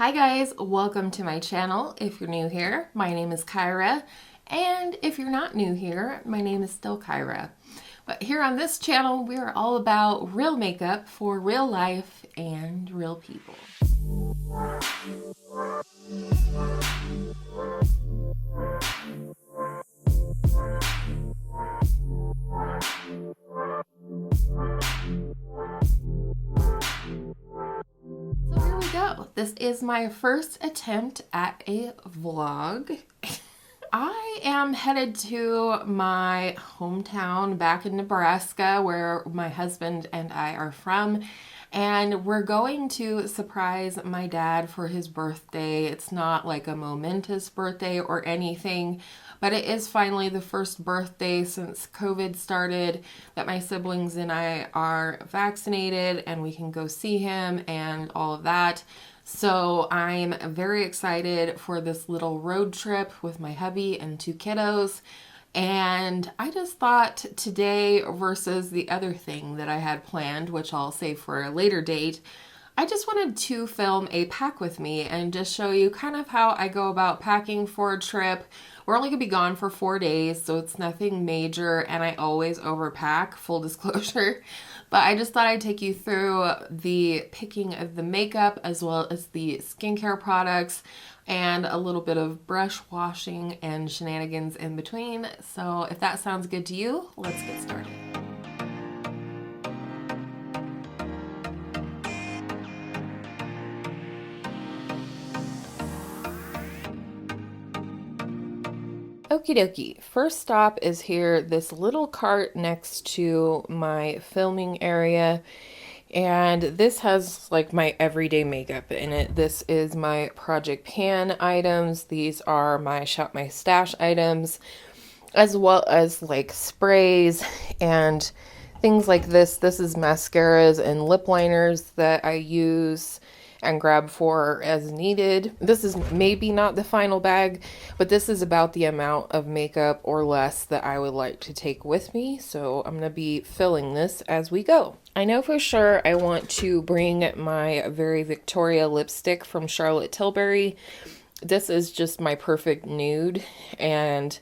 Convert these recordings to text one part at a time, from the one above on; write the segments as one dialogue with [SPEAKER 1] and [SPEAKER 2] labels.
[SPEAKER 1] Hi guys, welcome to my channel. If you're new here, my name is Kyra, and if you're not new here, my name is still Kyra. But here on this channel, we are all about real makeup for real life and real people. So here we go. This is my first attempt at a vlog. I am headed to my hometown back in Nebraska where my husband and I are from, and we're going to surprise my dad for his birthday. It's not like a momentous birthday or anything, but it is finally the first birthday since COVID started that my siblings and I are vaccinated and we can go see him and all of that. So I'm very excited for this little road trip with my hubby and two kiddos. And I just thought today versus the other thing that I had planned, which I'll save for a later date, I just wanted to film a pack with me and just show you kind of how I go about packing for a trip. We're only gonna be gone for 4 days, so it's nothing major, and I always overpack, full disclosure. But I just thought I'd take you through the picking of the makeup as well as the skincare products and a little bit of brush washing and shenanigans in between. So if that sounds good to you, let's get started. Okie dokie, first stop is here, this little cart next to my filming area, and this has like my everyday makeup in it. This is my Project Pan items, these are my Shop My Stash items, as well as like sprays and things like this. This is mascaras and lip liners that I use and grab for as needed. This is maybe not the final bag, but this is about the amount of makeup or less that I would like to take with me. So I'm gonna be filling this as we go. I know for sure I want to bring my Very Victoria lipstick from Charlotte Tilbury. This is just my perfect nude, and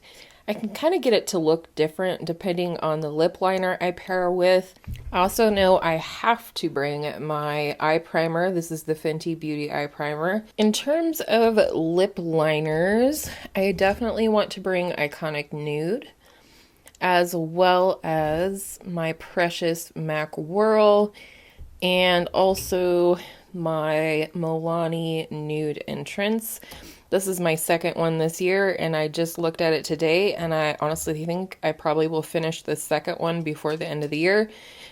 [SPEAKER 1] I can kind of get it to look different depending on the lip liner I pair with. I also know I have to bring my eye primer. This is the Fenty Beauty eye primer. In terms of lip liners, I definitely want to bring Iconic Nude, as well as my precious MAC Whirl, and also my Milani Nude Entrance. This is my second one this year, and I just looked at it today, and I honestly think I probably will finish the second one before the end of the year.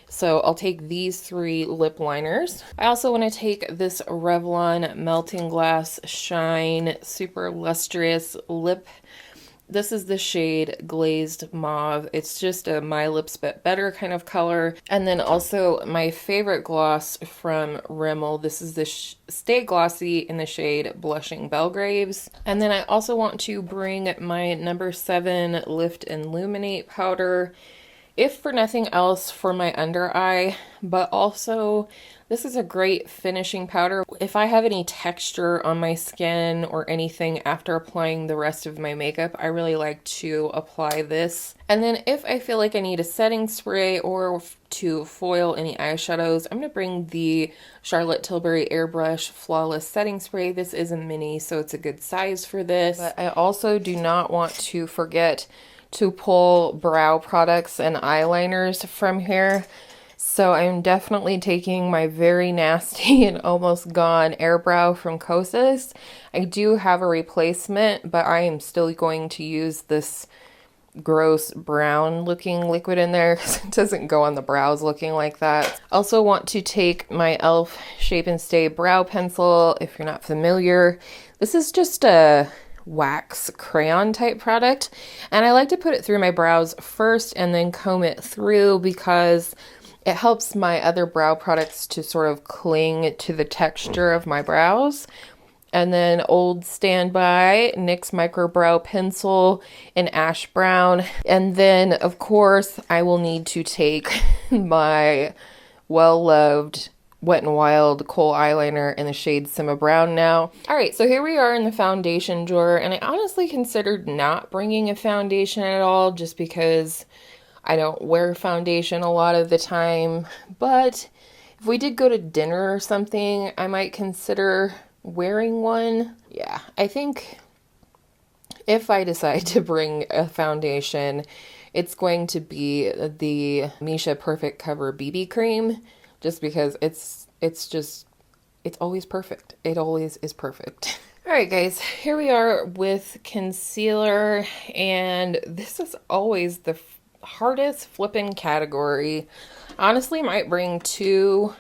[SPEAKER 1] So I'll take these 3 lip liners. I also want to take this Revlon Melting Glass Shine Super Lustrous Lip. This is the shade Glazed Mauve. It's just a My Lips But Better kind of color. And then also my favorite gloss from Rimmel. This is the Stay Glossy in the shade Blushing Belgraves. And then I also want to bring my number 7 Lift and Illuminate powder, if for nothing else for my under eye, but also this is a great finishing powder. If I have any texture on my skin or anything after applying the rest of my makeup, I really like to apply this. And then if I feel like I need a setting spray or to foil any eyeshadows, I'm going to bring the Charlotte Tilbury Airbrush Flawless Setting Spray. This is a mini, so it's a good size for this. But I also do not want to forget to pull brow products and eyeliners from here. So I'm definitely taking my very nasty and almost gone Airbrow from Kosas. I do have a replacement, but I am still going to use this gross brown looking liquid in there because it doesn't go on the brows looking like that. Also want to take my e.l.f. Shape and Stay brow pencil. If you're not familiar, this is just a wax crayon type product, and I like to put it through my brows first and then comb it through because it helps my other brow products to sort of cling to the texture of my brows. And then Old Standby NYX Micro Brow Pencil in Ash Brown. And then, of course, I will need to take my well-loved Wet n Wild kohl eyeliner in the shade Simma Brown now. All right, so here we are in the foundation drawer, and I honestly considered not bringing a foundation at all just because I don't wear foundation a lot of the time. But if we did go to dinner or something, I might consider wearing one. Yeah, I think if I decide to bring a foundation, it's going to be the Misha Perfect Cover BB cream, just because it's always perfect. It always is perfect. All right, guys, here we are with concealer, and this is always the hardest flipping category. Honestly, might bring two.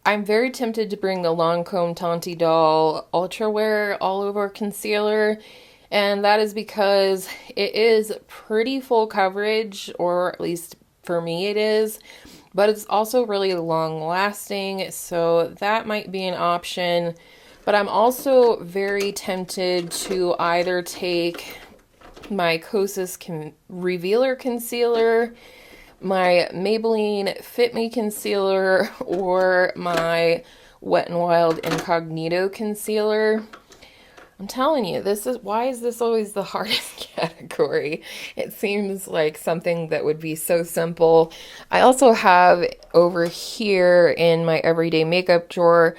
[SPEAKER 1] I'm very tempted to bring the Lancome Tanti Doll Ultra Wear All Over Concealer, and that is because it is pretty full coverage, or at least for me it is, but it's also really long lasting, so that might be an option. But I'm also very tempted to either take my Kosas Revealer Concealer, my Maybelline Fit Me Concealer, or my Wet n Wild Incognito Concealer. I'm telling you, why is this always the hardest category? It seems like something that would be so simple. I also have over here in my everyday makeup drawer,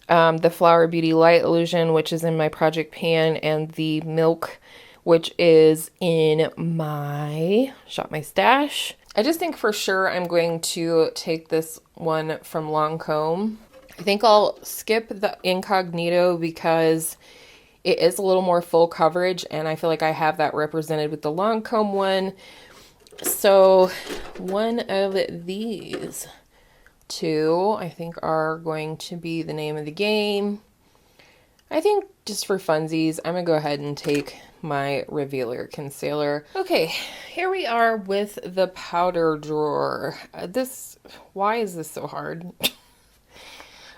[SPEAKER 1] the Flower Beauty Light Illusion, which is in my project pan, and the Milk, which is in my Shop My Stash. I just think for sure I'm going to take this one from Lancome. I think I'll skip the Incognito because it is a little more full coverage, and I feel like I have that represented with the Lancome one. So one of these two, I think, are going to be the name of the game. I think just for funsies, I'm going to go ahead and take my Revealer Concealer. Okay, here we are with the powder drawer. Why is this so hard?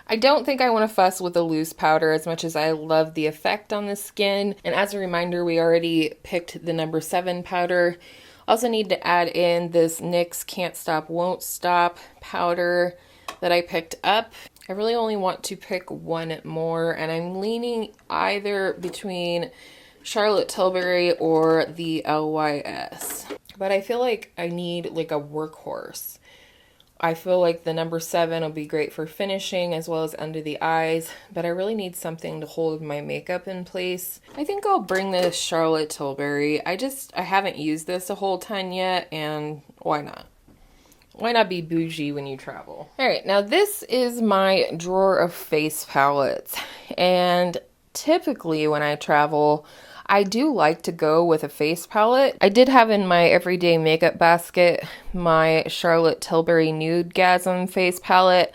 [SPEAKER 1] I don't think I want to fuss with a loose powder as much as I love the effect on the skin. And as a reminder, we already picked the number 7 powder. Also need to add in this NYX Can't Stop Won't Stop powder that I picked up. I really only want to pick one more, and I'm leaning either between Charlotte Tilbury or the LYS. But I feel like I need like a workhorse. I feel like the number 7 will be great for finishing as well as under the eyes, but I really need something to hold my makeup in place. I think I'll bring this Charlotte Tilbury. I haven't used this a whole ton yet, and why not? Why not be bougie when you travel? All right, now this is my drawer of face palettes, and typically when I travel, I do like to go with a face palette. I did have in my everyday makeup basket my Charlotte Tilbury Nudegasm face palette.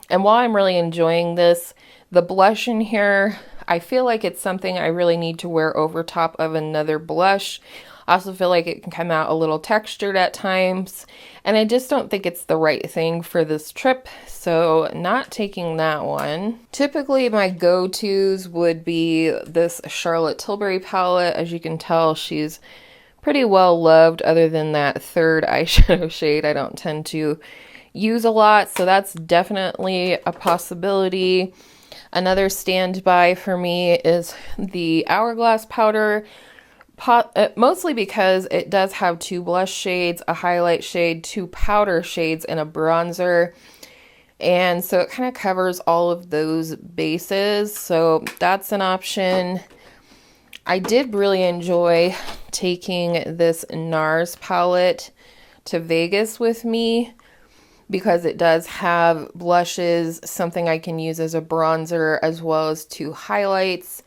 [SPEAKER 1] And while I'm really enjoying this, the blush in here, I feel like it's something I really need to wear over top of another blush. I also feel like it can come out a little textured at times, and I just don't think it's the right thing for this trip, so not taking that one. Typically my go-tos would be this Charlotte Tilbury palette. As you can tell, she's pretty well loved other than that third eyeshadow shade I don't tend to use a lot, so that's definitely a possibility. Another standby for me is the Hourglass powder. Mostly because it does have 2 blush shades, a highlight shade, 2 powder shades, and a bronzer. And so it kind of covers all of those bases. So that's an option. I did really enjoy taking this NARS palette to Vegas with me because it does have blushes, something I can use as a bronzer, as well as 2 highlights.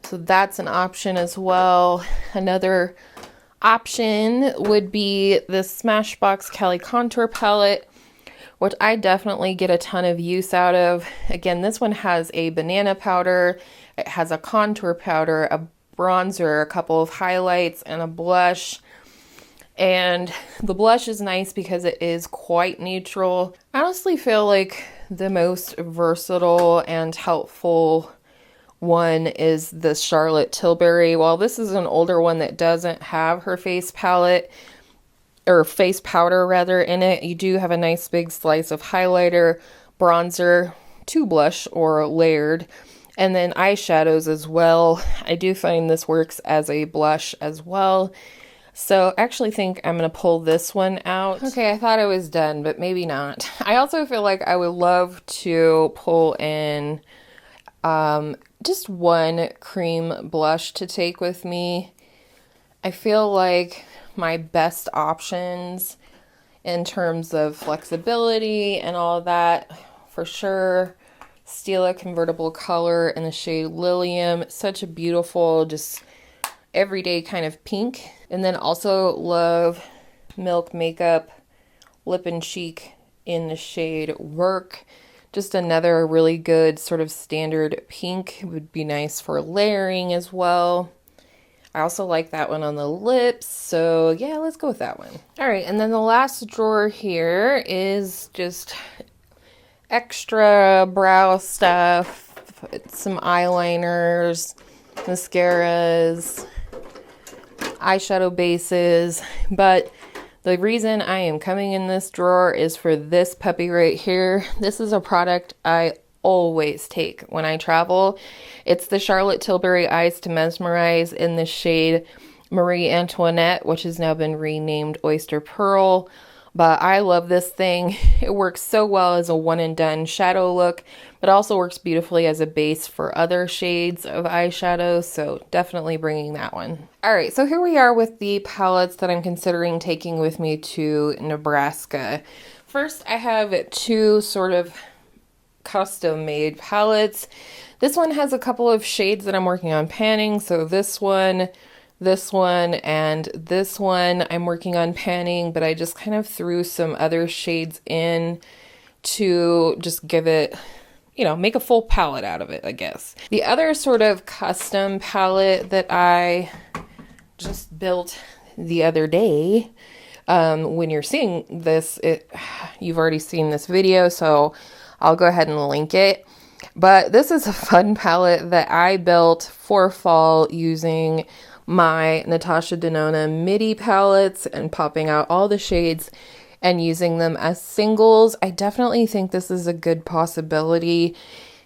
[SPEAKER 1] So that's an option as well. Another option would be the Smashbox Cali Contour Palette, which I definitely get a ton of use out of. Again, this one has a banana powder, it has a contour powder, a bronzer, a couple of highlights, and a blush. And the blush is nice because it is quite neutral. I honestly feel like the most versatile and helpful one is the Charlotte Tilbury. While this is an older one that doesn't have her face palette, or face powder rather, in it, you do have a nice big slice of highlighter, bronzer to blush or layered, and then eyeshadows as well. I do find this works as a blush as well. So I actually think I'm going to pull this one out. Okay, I thought I was done, but maybe not. I also feel like I would love to pull in just one cream blush to take with me. I feel like my best options in terms of flexibility and all of that, for sure, Stila Convertible Color in the shade Lilium. Such a beautiful, just everyday kind of pink. And then also love Milk Makeup Lip and Cheek in the shade Work. Just another really good sort of standard pink. It would be nice for layering as well. I also like that one on the lips, so yeah, let's go with that one. All right, and then the last drawer here is just extra brow stuff, some eyeliners, mascaras, eyeshadow bases, but the reason I am coming in this drawer is for this puppy right here. This is a product I always take when I travel. It's the Charlotte Tilbury Eyes to Mesmerize in the shade Marie Antoinette, which has now been renamed Oyster Pearl. But I love this thing. It works so well as a one and done shadow look, but also works beautifully as a base for other shades of eyeshadow. So definitely bringing that one. All right, so here we are with the palettes that I'm considering taking with me to Nebraska. First, I have two sort of custom made palettes. This one has a couple of shades that I'm working on panning. So this one, and this one I'm working on panning, but I just kind of threw some other shades in to just give it, you know, make a full palette out of it, I guess. The other sort of custom palette that I just built the other day, when you're seeing this, you've already seen this video, so I'll go ahead and link it. But this is a fun palette that I built for fall using my Natasha Denona MIDI palettes and popping out all the shades and using them as singles. I definitely think this is a good possibility.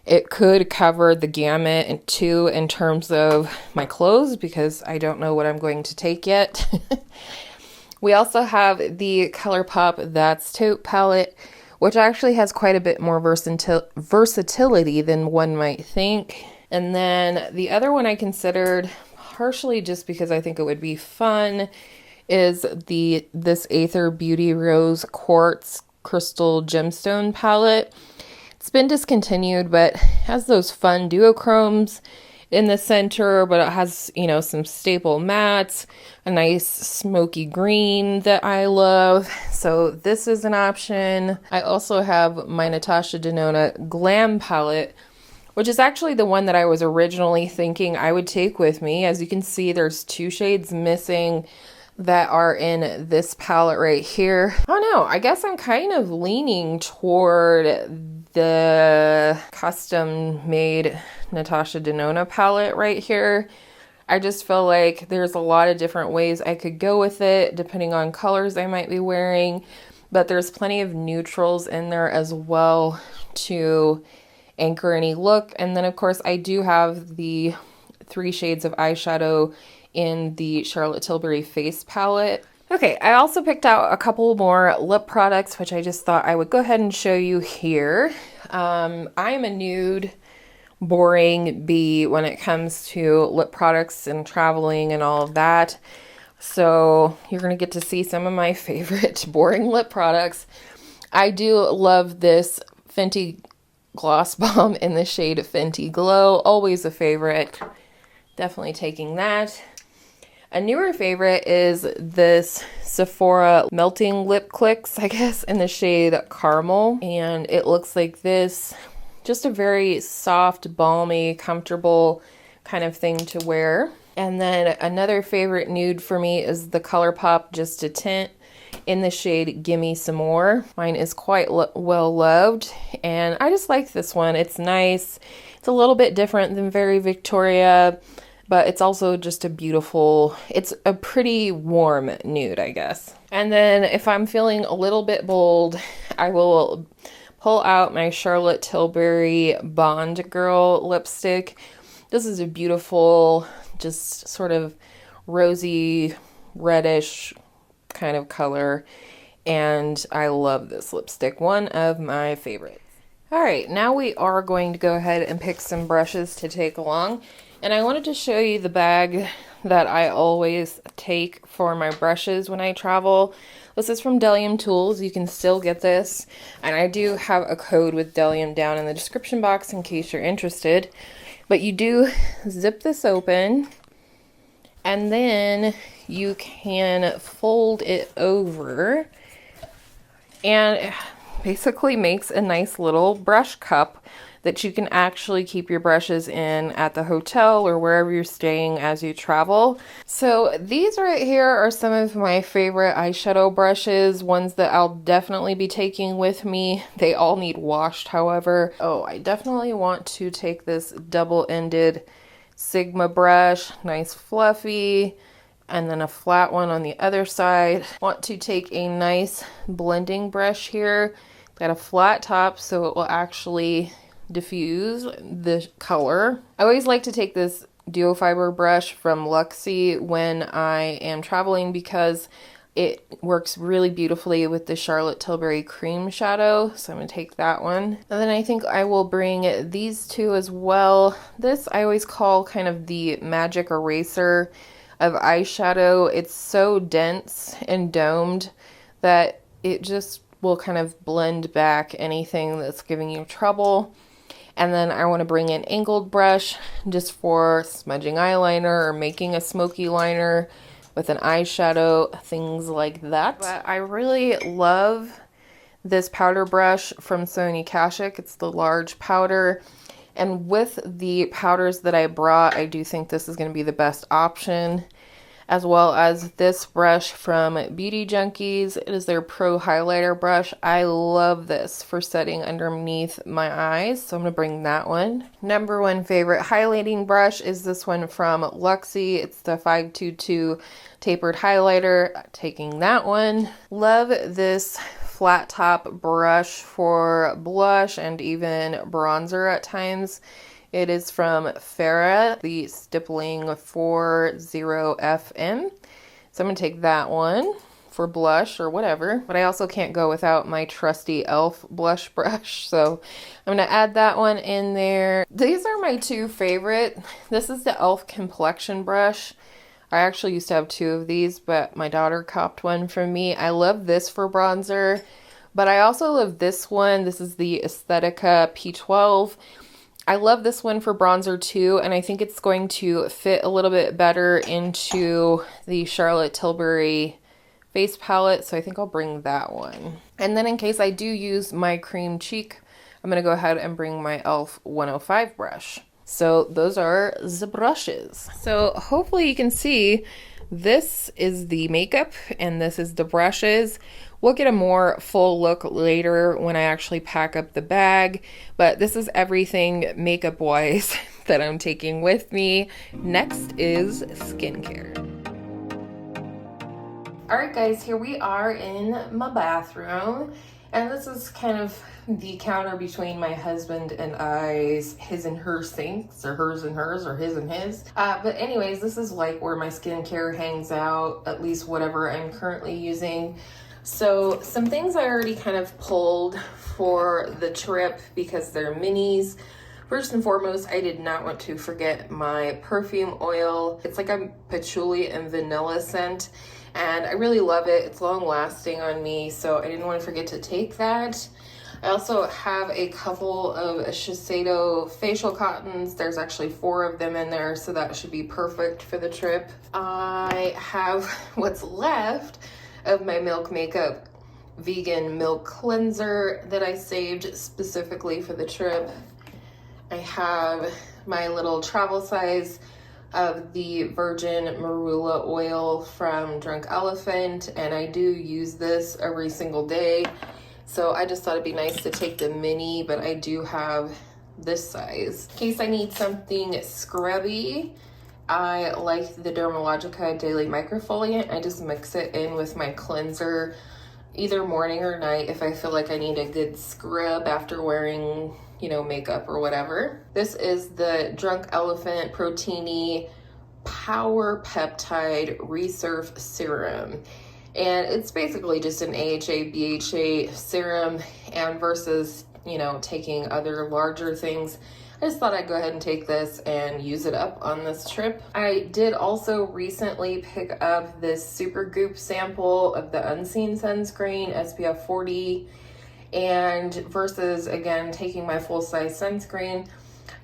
[SPEAKER 1] It could cover the gamut too in terms of my clothes, because I don't know what I'm going to take yet. We also have the ColourPop That's Taupe palette, which actually has quite a bit more versatility than one might think. And then the other one I considered, partially just because I think it would be fun, is this Aether Beauty Rose Quartz Crystal Gemstone palette. It's been discontinued, but has those fun duochromes in the center, but it has, you know, some staple mattes, a nice smoky green that I love. So this is an option. I also have my Natasha Denona Glam palette, which is actually the one that I was originally thinking I would take with me. As you can see, there's two shades missing that are in this palette right here. I don't know, I guess I'm kind of leaning toward the custom made Natasha Denona palette right here. I just feel like there's a lot of different ways I could go with it depending on colors I might be wearing, but there's plenty of neutrals in there as well to anchor any look. And then of course I do have the 3 shades of eyeshadow in the Charlotte Tilbury Face palette. Okay, I also picked out a couple more lip products, which I just thought I would go ahead and show you here. I'm a nude, boring bee when it comes to lip products and traveling and all of that. So you're going to get to see some of my favorite boring lip products. I do love this Fenty Gloss Bomb in the shade Fenty Glow. Always a favorite. Definitely taking that. A newer favorite is this Sephora Melting Lip Clicks, I guess, in the shade Caramel. And it looks like this. Just a very soft, balmy, comfortable kind of thing to wear. And then another favorite nude for me is the ColourPop Just a Tint in the shade Gimme Some More. Mine is quite well loved, and I just like this one. It's nice. It's a little bit different than Very Victoria, but it's also just a beautiful, it's a pretty warm nude, I guess. And then if I'm feeling a little bit bold, I will pull out my Charlotte Tilbury Bond Girl lipstick. This is a beautiful, just sort of rosy, reddish kind of color, and I love this lipstick. One of my favorites. All right, now we are going to go ahead and pick some brushes to take along, and I wanted to show you the bag that I always take for my brushes when I travel. This is from Delium Tools. You can still get this, and I do have a code with Delium down in the description box in case you're interested. But you do zip this open, and then you can fold it over, and it basically makes a nice little brush cup that you can actually keep your brushes in at the hotel or wherever you're staying as you travel. So these right here are some of my favorite eyeshadow brushes, ones that I'll definitely be taking with me. They all need washed, however. Oh, I definitely want to take this double-ended Sigma brush, nice fluffy, and then a flat one on the other side. Want to take a nice blending brush here. Got a flat top so it will actually diffuse the color. I always like to take this duo fiber brush from Luxie when I am traveling because it works really beautifully with the Charlotte Tilbury cream shadow. So I'm gonna take that one. And then I think I will bring these two as well. This I always call kind of the magic eraser of eyeshadow. It's so dense and domed that it just will kind of blend back anything that's giving you trouble. And then I want to bring an angled brush just for smudging eyeliner or making a smoky liner with an eyeshadow, things like that. But I really love this powder brush from Sony Kashuk. It's the large powder. And with the powders that I brought, I do think this is going to be the best option, as well as this brush from Beauty Junkies. It is their Pro Highlighter brush. I love this for setting underneath my eyes, so I'm gonna bring that one. Number one favorite highlighting brush is this one from Luxie. It's the 522 tapered highlighter. Taking that one. Love this flat top brush for blush and even bronzer at times. It is from Farah, the Stippling 40FM. So I'm going to take that one for blush or whatever. But I also can't go without my trusty e.l.f. blush brush. So I'm going to add that one in there. These are my two favorite. This is the e.l.f. complexion brush. I actually used to have two of these, but my daughter copped one from me. I love this for bronzer, but I also love this one. This is the Aesthetica P12. I love this one for bronzer too, and I think it's going to fit a little bit better into the Charlotte Tilbury face palette, so I think I'll bring that one. And then in case I do use my cream cheek, I'm going to go ahead and bring my e.l.f. 105 brush. So those are the brushes. So hopefully you can see this is the makeup and this is the brushes. We'll get a more full look later when I actually pack up the bag, but this is everything makeup wise that I'm taking with me. Next is skincare. All right guys, here we are in my bathroom, and this is kind of the counter between my husband and I's his and her sinks, or hers and hers, or his and his. But anyways, this is like where my skincare hangs out, at least whatever I'm currently using. So some things I already kind of pulled for the trip because they're minis. First and foremost, I did not want to forget my perfume oil. It's like a patchouli and vanilla scent, and I really love it. It's long lasting on me, so I didn't want to forget to take that. I also have a couple of Shiseido facial cottons. There's actually 4 of them in there, so that should be perfect for the trip. I have what's left of my Milk Makeup vegan milk cleanser that I saved specifically for the trip. I have my little travel size of the virgin marula oil from Drunk Elephant, and I do use this every single day. So I just thought it'd be nice to take the mini, but I do have this size. In case I need something scrubby, I like the Dermalogica Daily Microfoliant. I just mix it in with my cleanser either morning or night if I feel like I need a good scrub after wearing, you know, makeup or whatever. This is the Drunk Elephant Proteini Power Peptide Resurf Serum. And it's basically just an AHA, BHA serum, and versus, you know, taking other larger things, I just thought I'd go ahead and take this and use it up on this trip. I did also recently pick up this Supergoop sample of the Unseen sunscreen, SPF 40, and versus, again, taking my full-size sunscreen,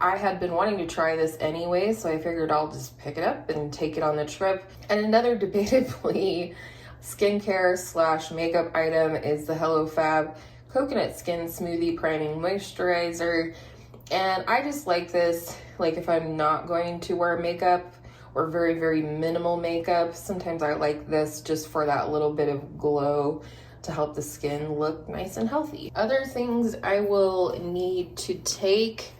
[SPEAKER 1] I had been wanting to try this anyway, so I figured I'll just pick it up and take it on the trip. And another debatably skincare slash makeup item is the HelloFab Coconut Skin Smoothie Priming Moisturizer. And I just like this, like if I'm not going to wear makeup or very, very minimal makeup, sometimes I like this just for that little bit of glow to help the skin look nice and healthy. Other things I will need to take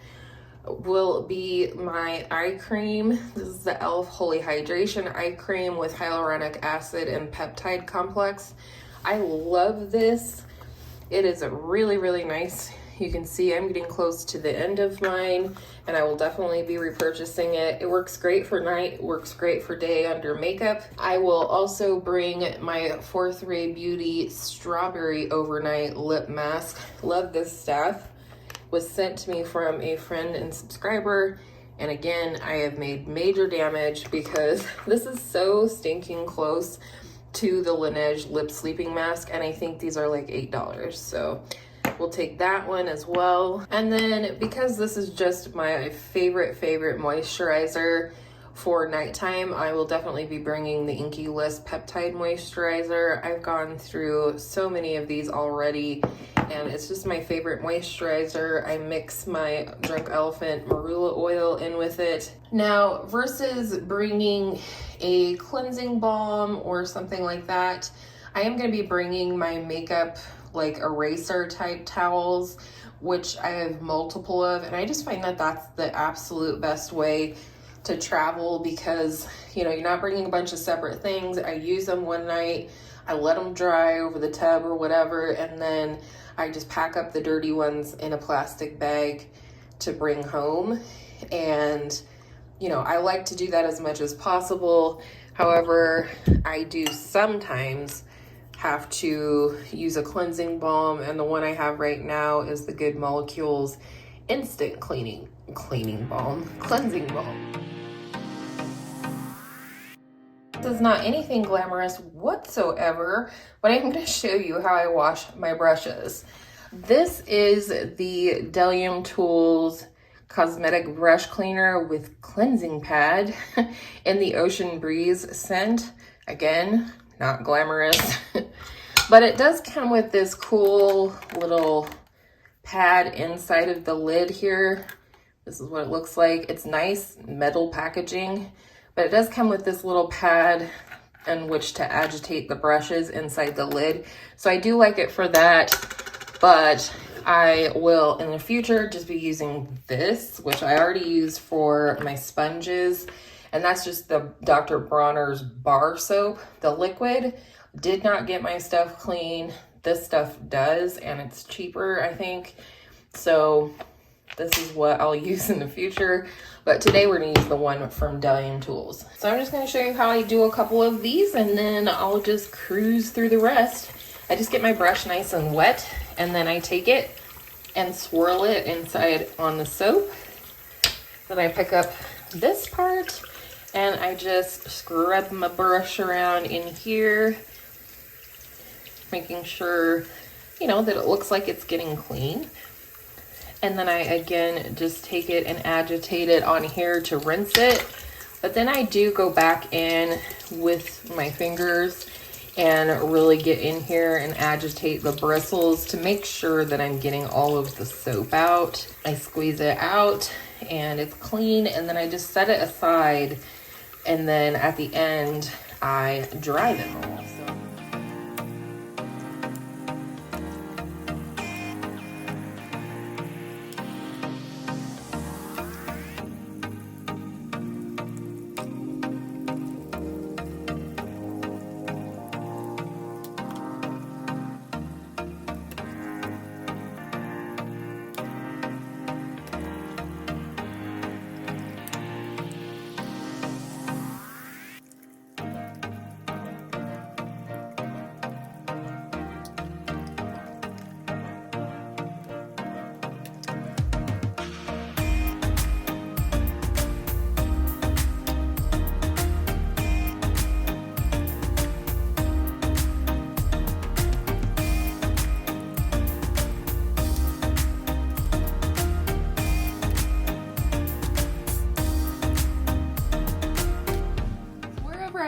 [SPEAKER 1] will be my eye cream. This is the e.l.f. Holy Hydration Eye Cream with hyaluronic acid and peptide complex. I love this. It is a really, really nice. You can see I'm getting close to the end of mine, and I will definitely be repurchasing it. It works great for night, works great for day under makeup. I will also bring my Fourth Ray Beauty Strawberry Overnight Lip Mask. Love this stuff. Was sent to me from a friend and subscriber, and again, I have made major damage because this is so stinking close to the Laneige Lip Sleeping Mask, and I think these are like $8, so we'll take that one as well. And then because this is just my favorite moisturizer for nighttime, I will definitely be bringing the Inky List Peptide Moisturizer. I've gone through so many of these already, and it's just my favorite moisturizer. I mix my Drunk Elephant Marula oil in with it. Now, versus bringing a cleansing balm or something like that, I am going to be bringing my makeup like eraser type towels, which I have multiple of, and I just find that that's the absolute best way to travel because, you know, you're not bringing a bunch of separate things. I use them one night, I let them dry over the tub or whatever, and then I just pack up the dirty ones in a plastic bag to bring home. And, you know, I like to do that as much as possible. However, I do sometimes have to use a cleansing balm, and the one I have right now is the Good Molecules Instant Cleansing Balm. This is not anything glamorous whatsoever, but I'm going to show you how I wash my brushes. This is the Delium Tools Cosmetic Brush Cleaner with Cleansing Pad in the Ocean Breeze scent. Again, not glamorous, but it does come with this cool little pad inside of the lid here. This is what it looks like. It's nice metal packaging, but it does come with this little pad in which to agitate the brushes inside the lid. So I do like it for that, but I will in the future just be using this, which I already use for my sponges. And that's just the Dr. Bronner's bar soap, the liquid. Did not get my stuff clean. This stuff does, and it's cheaper, I think. So this is what I'll use in the future. But today we're gonna use the one from Delium Tools. So I'm just gonna show you how I do a couple of these, and then I'll just cruise through the rest. I just get my brush nice and wet, and then I take it and swirl it inside on the soap. Then I pick up this part, and I just scrub my brush around in here, making sure, you know, that it looks like it's getting clean. And then I, again, just take it and agitate it on here to rinse it. But then I do go back in with my fingers and really get in here and agitate the bristles to make sure that I'm getting all of the soap out. I squeeze it out and it's clean, and then I just set it aside, and then at the end I dry them all.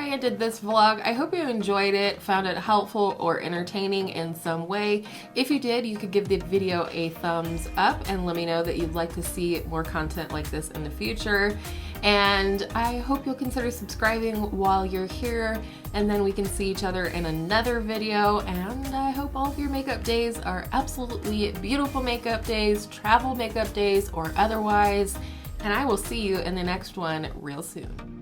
[SPEAKER 1] I ended this vlog. I hope you enjoyed it, found it helpful or entertaining in some way. If you did, you could give the video a thumbs up and let me know that you'd like to see more content like this in the future. And I hope you'll consider subscribing while you're here, and then we can see each other in another video. And I hope all of your makeup days are absolutely beautiful makeup days, travel makeup days, or otherwise. And I will see you in the next one real soon.